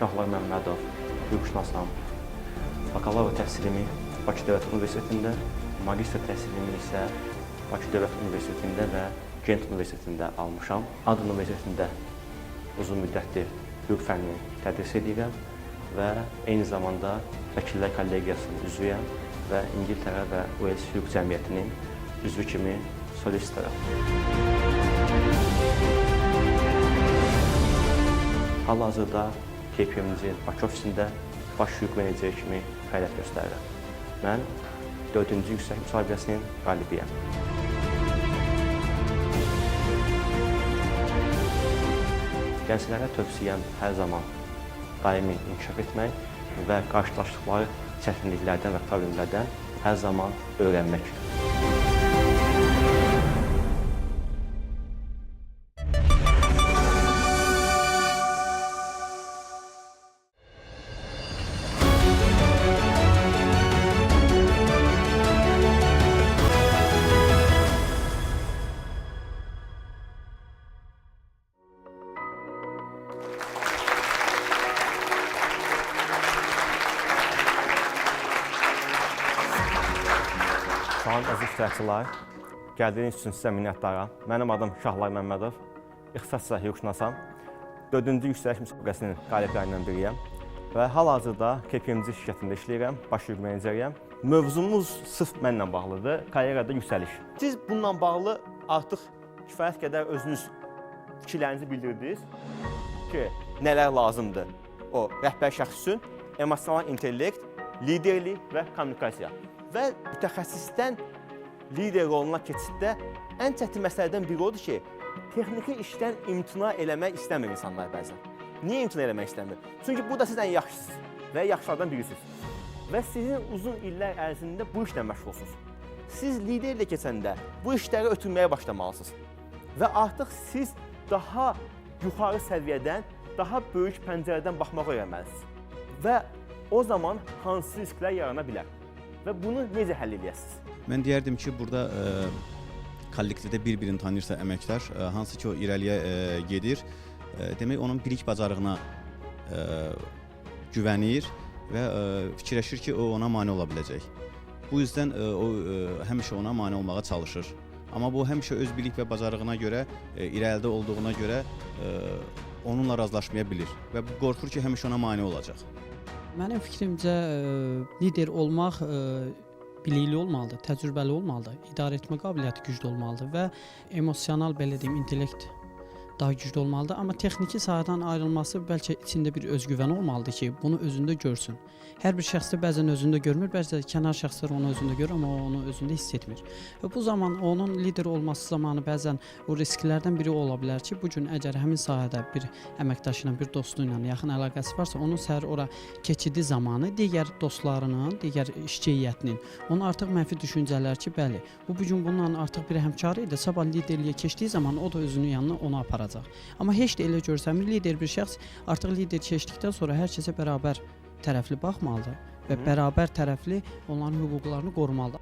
Şahlar Məmmədov, hüquqşünasam. Bakalavr təhsilimi Bakı Dövlət Universitetində, magistr təhsilimi isə Bakı Dövlət Universitetində və Gent Universitetində almışam. Ad Universitetində uzun müddətdir hüquq fənnini tədris edirəm və eyni zamanda Vəkillər Kollegiyasının üzvüyəm və İngiltərə və Wales Hüquq Cəmiyyətinin üzvü kimi solistlərəm. Hal-hazırda KPMG Bakı ofisində baş hüquq meneceri kimi fəaliyyət göstərirəm. Mən 4-cü yüksək müsabiqəsinin qalibiyəm. Gənclərə tövsiyəm hər zaman daimi inkişaf etmək və qarşılaşdıqları çətinliklərdən və problemlərdən hər zaman öyrənmək. Salam əziz iştirakçılar, gəldiyiniz üçün sizə minnətdaram. Mənim adım Şahlar Məmmədov, ixtisasca hüquqşünasam. 4-cü yüksəliş müsabiqəsinin qaliblərindən biriyəm və hal-hazırda KPMG şirkətində işləyirəm, baş hüquq meneceriyəm. Mövzumuz sırf mənlə bağlıdır, karyerada yüksəliş. Siz bununla bağlı artıq kifayət qədər özünüz fikirlərinizi bildirdiniz ki, nələr lazımdır o rəhbər şəxs üçün, emosional intellekt, liderlik və kommunikasiya. Və mütəxəssisdən lider roluna keçiddə ən çətin məsələdən biri odur ki, texniki işdən imtina eləmək istəmir insanlar bəzən. Niyə imtina eləmək istəmir? Çünki burada siz ən yaxşısınız və yaxşılardan birisiniz. Və sizin uzun illər ərzində bu işlə məşğulsunuz. Siz liderlə keçəndə bu işləri ötürməyə başlamalısınız. Və artıq siz daha yuxarı səviyyədən, daha böyük pəncərədən baxmaq öyrənməlisiniz. Və o zaman hansı risklər yarana bilər? Və bunu necə həll edəsiniz? Mən deyərdim ki, burada kollektivdə bir-birini tanıyırsa əməkdar, hansı ki o irəliyə gedir, demək onun bilik bacarığına güvənir və fikirləşir ki, o ona mane ola biləcək. Bu yüzden o həmişə ona mane olmağa çalışır. Amma bu həmişə öz bilik və bacarığına görə, irəlidə olduğuna görə onunla razılaşmaya bilir və bu qorxur ki, həmişə ona mane olacaq. Mənim fikrimcə lider olmaq bilikli olmalıdır, təcrübəli olmalıdır, idarə etmə qabiliyyəti güclü olmalıdır və emosional, belə deyim, intellekt daha güclü olmalıdır. Amma texniki sahədən ayrılması bəlkə içində bir özgüvən olmalıdır ki, bunu özündə görsün. Hər bir şəxsdə bəzən özündə görmür, bəzən kənar şəxslər onu özündə görür, amma o onu özündə hiss etmir. Və bu zaman onun lider olması zamanı bəzən o risklərdən biri ola bilər ki, bu gün əgər həmin sahədə bir əməkdaşı ilə, bir dostu ilə yaxın əlaqəsi varsa, onun səhər ora keçidi zamanı digər dostlarının, digər işçi heyətinin onun artıq mənfi düşüncələr ki, bəli, bu gün bununla artıq bir həmkarı idi, sabah liderliyə keçdiyi zaman o da özünün yanına onu aparacaq. Amma heç də elə görsəmir, lider bir şəxs artıq lider keçdikdən sonra hər kəsə bərabər tərəfli baxmalıdır və bərabər tərəfli onların hüquqlarını qorumalıdır.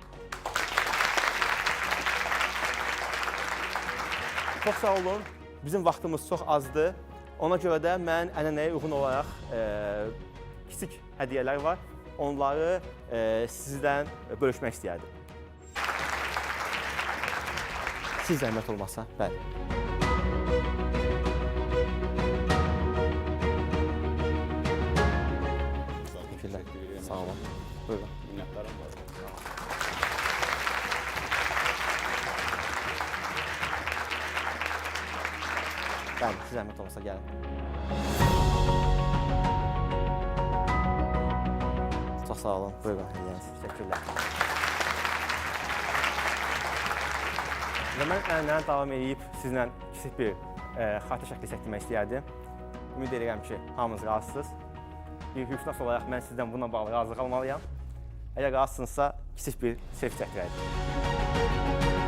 Çox sağ olun, bizim vaxtımız çox azdır. Ona görə də mən ənənəyə uyğun olaraq kiçik hədiyyələr var. Onları sizdən bölüşmək istəyərdim. Siz zəhmət olmasa, bəli. Sağ olun. Buyurun. Minnətdarım var. Bəli, siz zəhmət olmasa gəlin. Çox sağ olun. Buyurun. Təşəkkürlər. Və mən ənənəni davam edib sizlə kiçik bir xatirə şəkli çəkdirmək istəyərdim. Ümid edirəm ki, hamınız razısınız. Bir hüquqşünas olaraq mən sizdən bununla bağlı razılıq almalıyam. Əgər razısınızsa, kiçik bir selfie çəkdirəydim.